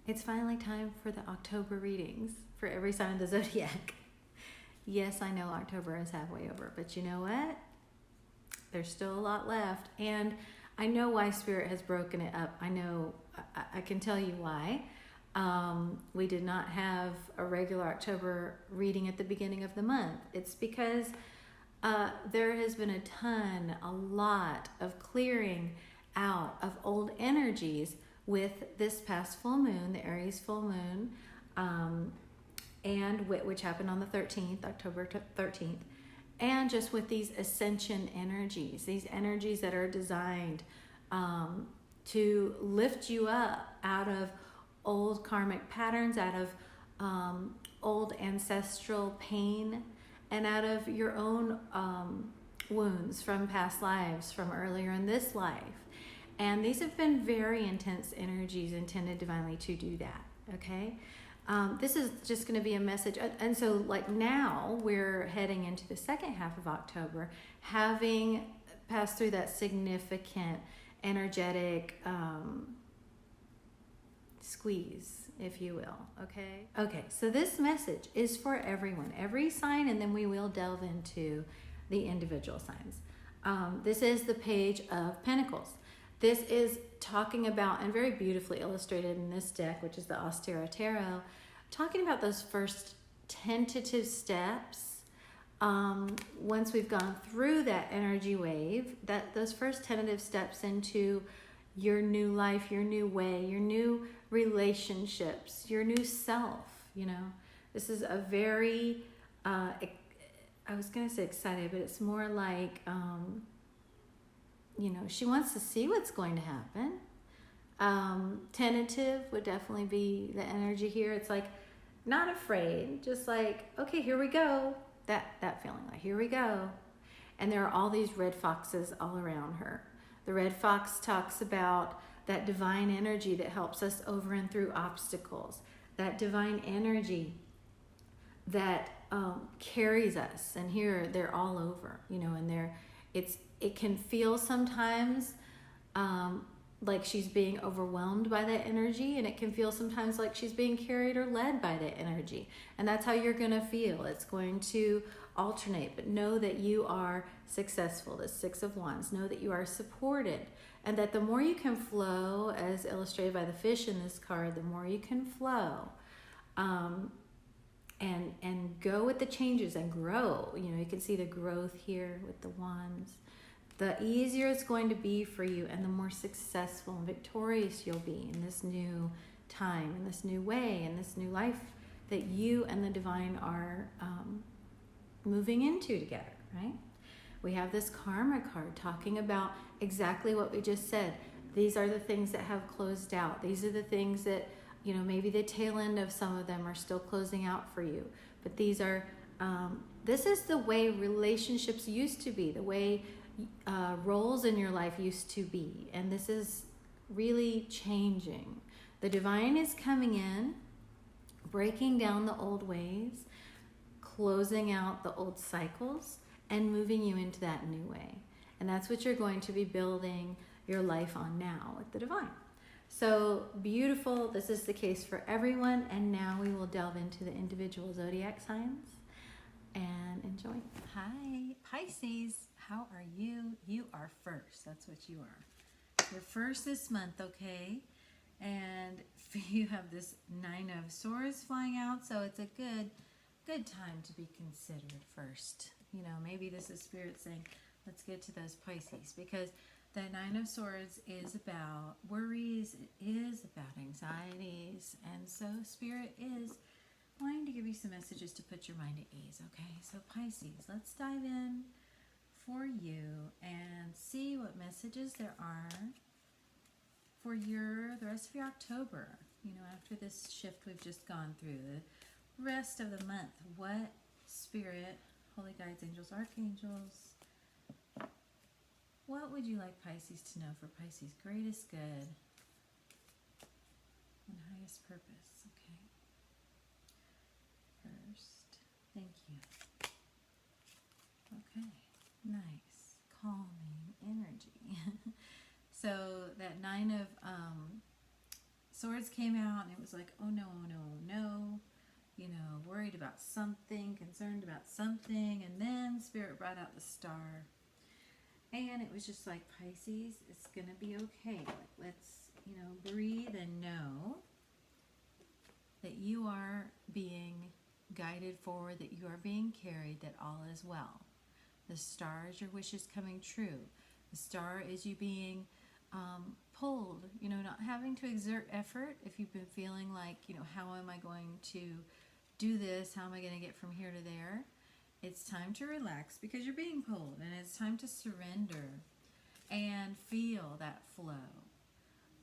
It's finally time for the October readings for every sign of the zodiac. Yes, I know October is halfway over, but you know what? There's still a lot left. And I know why Spirit has broken it up. I can tell you why. We did not have a regular October reading at the beginning of the month. It's because there has been a lot of clearing out of old energies with this past full moon, the Aries full moon, and which happened on the 13th, October 13th, and just with these ascension energies, these energies that are designed to lift you up out of old karmic patterns, out of old ancestral pain, and out of your own wounds from past lives, from earlier in this life. And these have been very intense energies intended divinely to do that, okay? This is just going to be a message. And so like now we're heading into the second half of October, having passed through that significant energetic squeeze, if you will, okay? Okay, so this message is for everyone, every sign, and then we will delve into the individual signs. This is the Page of Pentacles. This is talking about, and very beautifully illustrated in this deck, which is the Austera Tarot, talking about those first tentative steps. Once we've gone through that energy wave, that those first tentative steps into your new life, your new way, your new relationships, your new self, you know. This is a very, I was going to say excited, but it's more like, you know, she wants to see what's going to happen. Tentative would definitely be the energy here. It's like not afraid, just like, okay, here we go. That feeling like, here we go. And there are all these red foxes all around her. The red fox talks about that divine energy that helps us over and through obstacles, that divine energy that carries us. And here they're all over, you know, and it can feel sometimes like she's being overwhelmed by that energy, and it can feel sometimes like she's being carried or led by that energy. And that's how you're going to feel. It's going to alternate, but know that you are successful. The Six of Wands. Know that you are supported, and that the more you can flow, as illustrated by the fish in this card, the more you can flow and go with the changes and grow. You know, you can see the growth here with the wands. The easier it's going to be for you, and the more successful and victorious you'll be in this new time, in this new way, in this new life that you and the divine are moving into together, right? We have this karma card talking about exactly what we just said. These are the things that have closed out. These are the things that, you know, maybe the tail end of some of them are still closing out for you. But these are, this is the way relationships used to be, the way roles in your life used to be, and this is really changing. The divine is coming in, breaking down the old ways, closing out the old cycles, and moving you into that new way. And that's what you're going to be building your life on now with the divine. So beautiful. This is the case for everyone. And now we will delve into the individual zodiac signs and enjoy. Hi, Pisces. How are you? You are first. That's what you are. You're first this month, okay? And you have this Nine of Swords flying out, so it's a good time to be considered first. You know, maybe this is Spirit saying, let's get to those Pisces, because the Nine of Swords is about worries, it is about anxieties, and so Spirit is wanting to give you some messages to put your mind at ease, okay? So Pisces, let's dive in for you and see what messages there are for the rest of your October. You know, after this shift we've just gone through, the rest of the month, what Spirit, holy guides, angels, archangels, what would you like Pisces to know for Pisces' greatest good and highest purpose? Okay. First, thank you. Okay, nice, calming energy. So that Nine of Swords came out, and it was like, oh no, oh no, oh no. You know, worried about something, concerned about something, and then Spirit brought out the Star. And it was just like, Pisces, it's going to be okay. Like, let's, you know, breathe and know that you are being guided forward, that you are being carried, that all is well. The Star is your wishes coming true. The Star is you being pulled, you know, not having to exert effort. If you've been feeling like, you know, how am I going to do this? How am I going to get from here to there? It's time to relax because you're being pulled, and it's time to surrender and feel that flow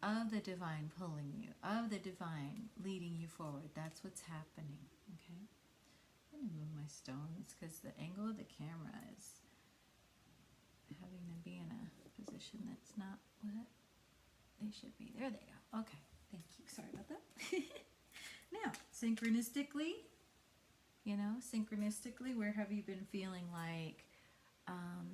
of the divine pulling you, of the divine leading you forward. That's what's happening, okay? I'm going to move my stones because the angle of the camera is having them be in a position that's not what they should be. There they go. Okay, thank you. Sorry about that. Now, synchronistically, you know, synchronistically, where have you been feeling like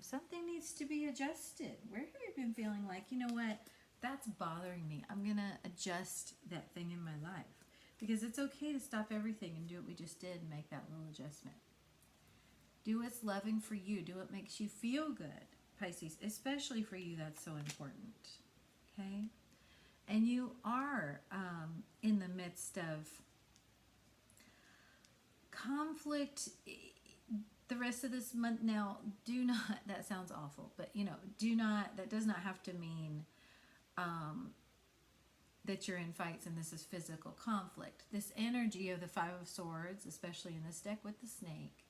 something needs to be adjusted? Where have you been feeling like, you know what, that's bothering me. I'm going to adjust that thing in my life. Because it's okay to stop everything and do what we just did and make that little adjustment. Do what's loving for you. Do what makes you feel good, Pisces. Especially for you, that's so important. Okay? And you are in the midst of conflict the rest of this month. Now, do not, that sounds awful, but you know, do not, that does not have to mean that you're in fights and this is physical conflict. This energy of the Five of Swords, especially in this deck with the snake,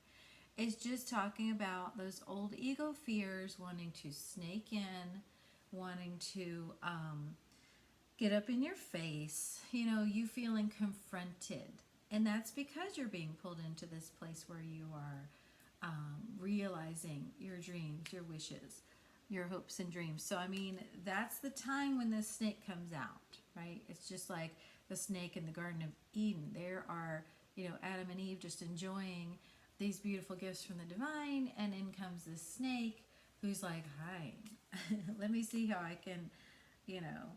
is just talking about those old ego fears wanting to snake in, wanting to get up in your face, you know, you feeling confronted. And that's because you're being pulled into this place where you are realizing your dreams, your wishes, your hopes and dreams. So, I mean, that's the time when this snake comes out, right? It's just like the snake in the Garden of Eden. There are, you know, Adam and Eve just enjoying these beautiful gifts from the divine, and in comes this snake who's like, hi, let me see how I can, you know,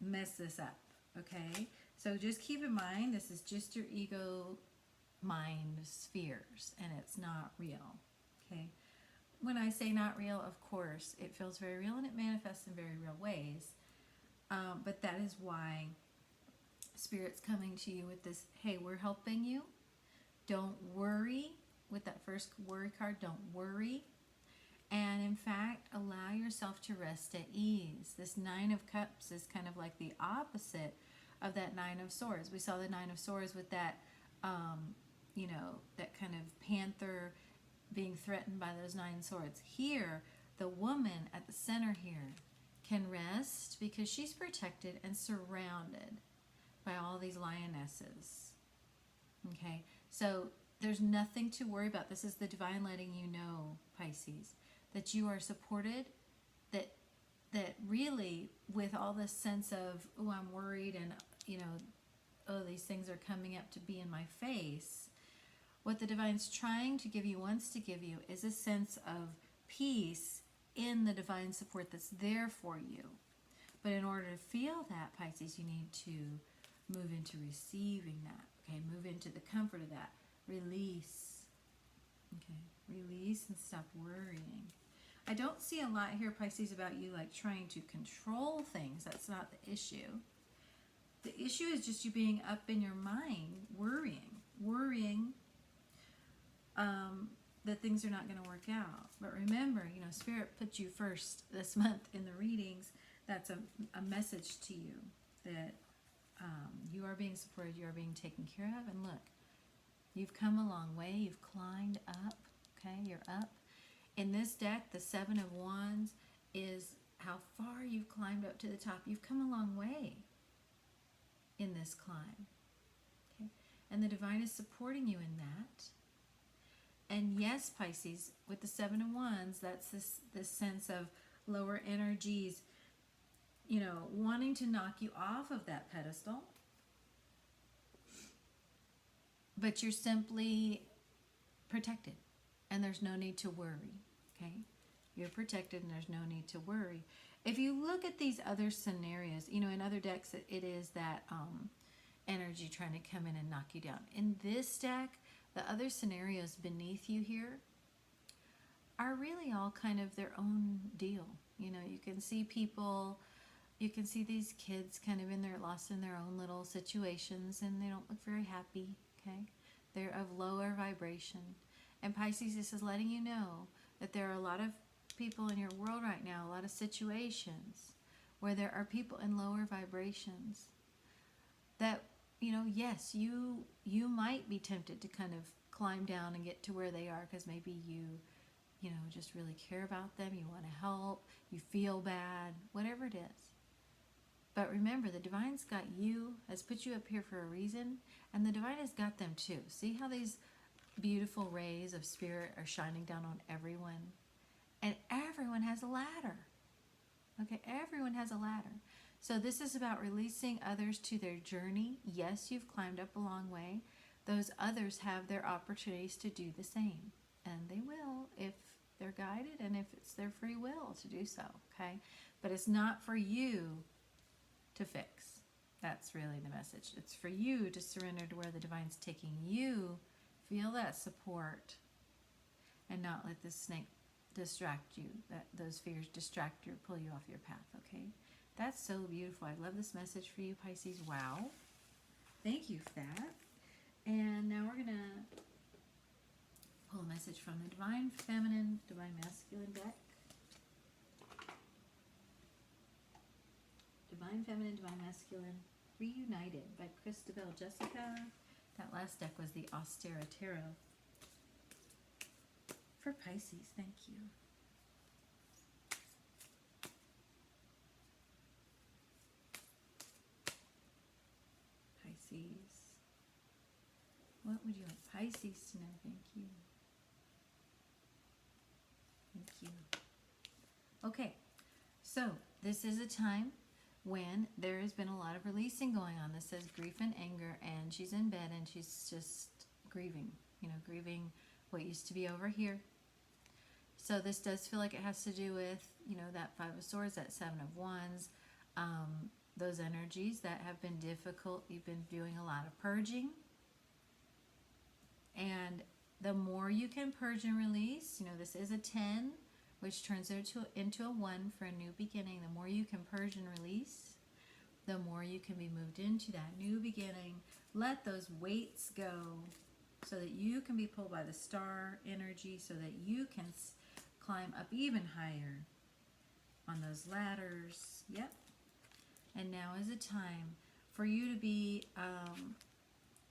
mess this up, okay? So just keep in mind, this is just your ego mind spheres, and it's not real, okay? When I say not real, of course, it feels very real and it manifests in very real ways. But that is why Spirit's coming to you with this, hey, we're helping you. Don't worry. With that first worry card, don't worry. And in fact, allow yourself to rest at ease. This Nine of Cups is kind of like the opposite of that Nine of Swords. We saw the Nine of Swords with that, you know, that kind of panther being threatened by those 9 swords. Here, the woman at the center here can rest because she's protected and surrounded by all these lionesses. Okay, so there's nothing to worry about. This is the divine letting you know, Pisces, that you are supported, that really with all this sense of, oh, I'm worried and, you know, oh, these things are coming up to be in my face. What the divine's trying to give you, wants to give you, is a sense of peace in the divine support that's there for you. But in order to feel that, Pisces, you need to move into receiving that. Okay, move into the comfort of that. Release. Okay, release and stop worrying. I don't see a lot here, Pisces, about you like trying to control things. That's not the issue. The issue is just you being up in your mind, worrying that things are not going to work out. But remember, you know, Spirit put you first this month in the readings. That's a message to you that you are being supported, you are being taken care of. And look, you've come a long way. You've climbed up. Okay, you're up. In this deck, the Seven of Wands is how far you've climbed up to the top. You've come a long way in this climb. Okay, and the divine is supporting you in that. And yes, Pisces, with the Seven of Wands, that's this sense of lower energies, you know, wanting to knock you off of that pedestal. But you're simply protected, and there's no need to worry, okay? You're protected, and there's no need to worry. if you look at these other scenarios, you know, in other decks, it is that energy trying to come in and knock you down. In this deck, the other scenarios beneath you here are really all kind of their own deal. You know, you can see people, you can see these kids kind of lost in their own little situations, and they don't look very happy, okay? They're of lower vibration. And Pisces, this is letting you know that there are a lot of people in your world right now, a lot of situations where there are people in lower vibrations that, you know, yes, you might be tempted to kind of climb down and get to where they are, because maybe you know, just really care about them, you want to help, you feel bad, whatever it is. But remember, the Divine's got you, has put you up here for a reason, and the Divine has got them too. See how these beautiful rays of Spirit are shining down on everyone? And everyone has a ladder. Okay, everyone has a ladder. So this is about releasing others to their journey. Yes, you've climbed up a long way. Those others have their opportunities to do the same. And they will if they're guided and if it's their free will to do so, okay? But it's not for you to fix. That's really the message. It's for you to surrender to where the Divine's taking you. Feel that support and not let this snake distract you, that those fears distract you or pull you off your path, okay? That's so beautiful. I love this message for you, Pisces. Wow. Thank you for that. And now we're going to pull a message from the Divine Feminine, Divine Masculine deck. Divine Feminine, Divine Masculine, Reunited by Christabel Jessica. That last deck was the Austera Tarot. For Pisces, thank you. Pisces. What would you like Pisces to know? Thank you. Thank you. Okay, so this is a time when there has been a lot of releasing going on. This says grief and anger, and she's in bed and she's just grieving, you know, grieving what used to be over here. So this does feel like it has to do with, you know, that Five of Swords, that Seven of Wands, those energies that have been difficult. You've been doing a lot of purging. And the more you can purge and release, you know, this is a 10, which turns into a 1 for a new beginning. The more you can purge and release, the more you can be moved into that new beginning. Let those weights go so that you can be pulled by the star energy, so that you can climb up even higher on those ladders. Yep. And now is a time for you to be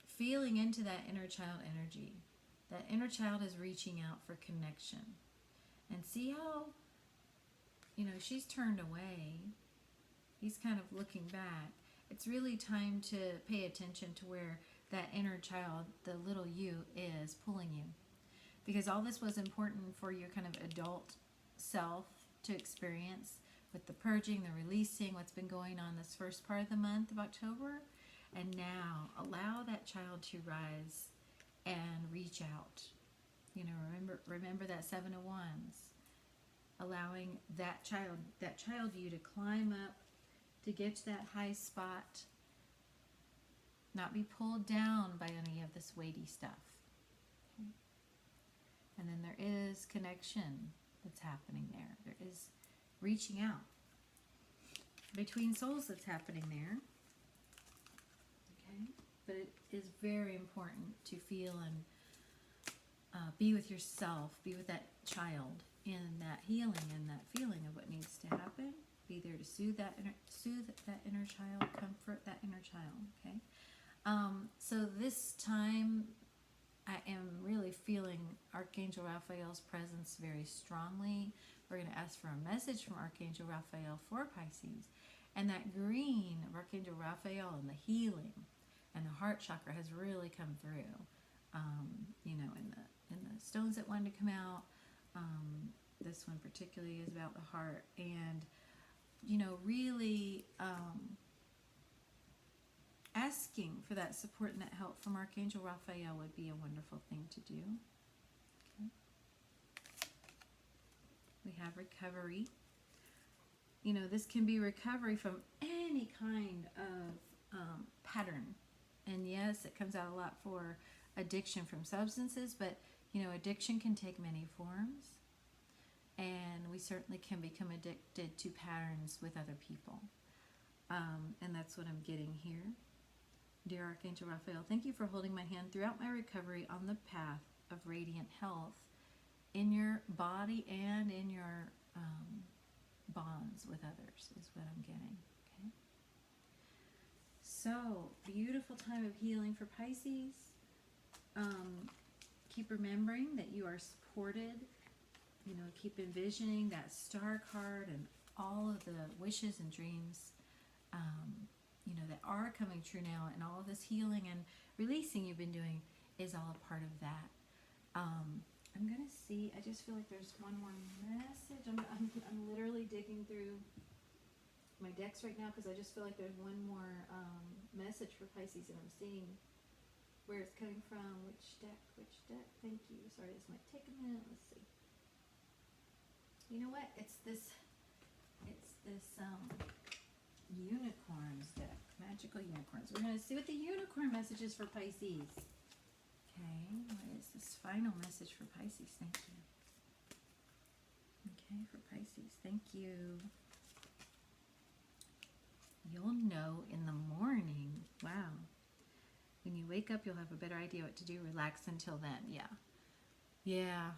feeling into that inner child energy. That inner child is reaching out for connection. And see how, you know, she's turned away. He's kind of looking back. It's really time to pay attention to where that inner child, the little you, is pulling you. Because all this was important for your kind of adult self to experience with the purging, the releasing, what's been going on this first part of the month of October. And now allow that child to rise and reach out. You know, remember that Seven of Wands. Allowing that child you to climb up, to get to that high spot, not be pulled down by any of this weighty stuff. Okay. And then there is connection that's happening there. There is reaching out between souls that's happening there. Okay. But it is very important to feel and be with yourself, be with that child in that healing and that feeling of what needs to happen. Be there to soothe that inner child, comfort that inner child. Okay. So this time, I am really feeling Archangel Raphael's presence very strongly. We're going to ask for a message from Archangel Raphael for Pisces, and that green of Archangel Raphael and the healing and the heart chakra has really come through. You know, in the stones that wanted to come out. This one particularly is about the heart, and you know, really asking for that support and that help from Archangel Raphael would be a wonderful thing to do. Okay. We have recovery. you know, this can be recovery from any kind of pattern. And yes, it comes out a lot for addiction from substances, but you know, addiction can take many forms, and we certainly can become addicted to patterns with other people. And that's what I'm getting here. Dear Archangel Raphael, thank you for holding my hand throughout my recovery on the path of radiant health in your body and in your bonds with others, is what I'm getting. Okay. So, beautiful time of healing for Pisces. Keep remembering that you are supported. You know, keep envisioning that star card and all of the wishes and dreams you know, that are coming true now, and all of this healing and releasing you've been doing is all a part of that. I'm gonna see, I just feel like there's one more message. I'm literally digging through my decks right now because I just feel like there's one more message for Pisces, and I'm seeing where it's coming from. Which deck? Thank you. Sorry, this might take a minute. Let's see. You know what? It's this unicorns deck, magical unicorns. We're going to see what the unicorn message is for Pisces. Okay, what is this final message for Pisces? Thank you. Okay, for Pisces, thank you. You'll know in the morning. Wow. When you wake up, you'll have a better idea what to do. Relax until then. Yeah.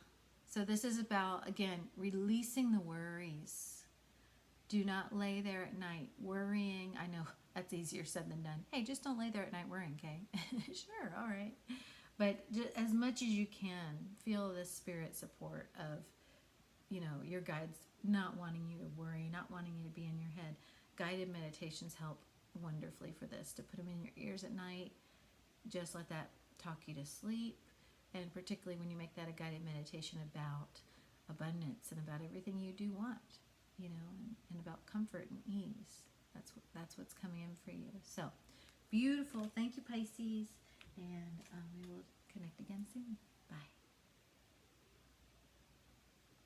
So this is about, again, releasing the worries. Do not lay there at night worrying. I know that's easier said than done. Hey, just don't lay there at night worrying, okay? Sure, all right. But as much as you can, feel the spirit support of, you know, your guides not wanting you to worry, not wanting you to be in your head. Guided meditations help wonderfully for this. To put them in your ears at night, just let that talk you to sleep. And particularly when you make that a guided meditation about abundance and about everything you do want. You know, and about comfort and ease. That's what's coming in for you. So, beautiful. Thank you, Pisces.